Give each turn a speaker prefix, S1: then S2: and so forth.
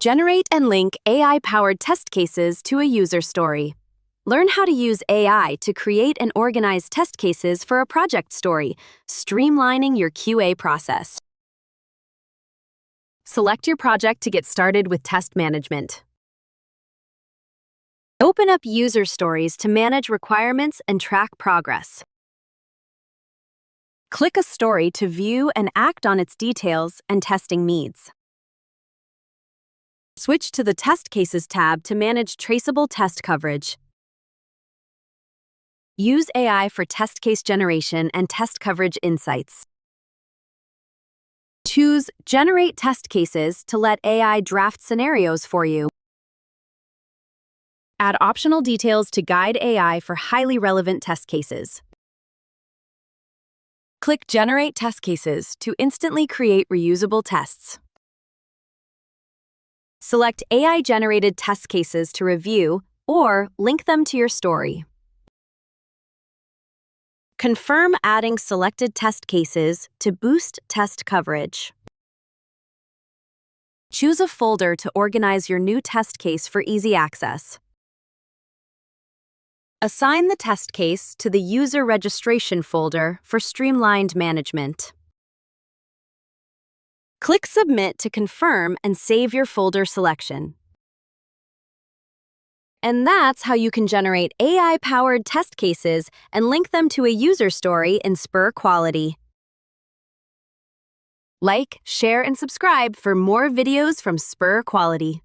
S1: Generate and link AI-powered test cases to a user story. Learn how to use AI to create and organize test cases for a project story, streamlining your QA process. Select your project to get started with test management. Open up user stories to manage requirements and track progress. Click a story to view and act on its details and testing needs. Switch to the Test Cases tab to manage traceable test coverage. Use AI for test case generation and test coverage insights. Choose Generate Test Cases to let AI draft scenarios for you. Add optional details to guide AI for highly relevant test cases. Click Generate Test Cases to instantly create reusable tests. Select AI-generated test cases to review or link them to your story. Confirm adding selected test cases to boost test coverage. Choose a folder to organize your new test case for easy access. Assign the test case to the User Registration folder for streamlined management. Click Submit to confirm and save your folder selection. And that's how you can generate AI-powered test cases and link them to a user story in SpurQuality. Like, share, and subscribe for more videos from SpurQuality.